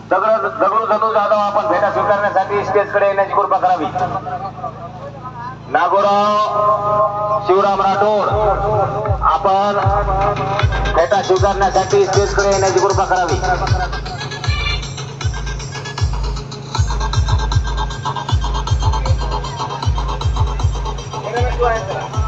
दगडू धनु जाधव आपण भेटा स्वीकारण्यासाठी स्टेजकडे येण्याची कृपा करावी. नागोराव शिवराम राठोड आपण भेटा स्वीकारण्यासाठी स्टेजकडे येण्याची कृपा करावी. Gracias.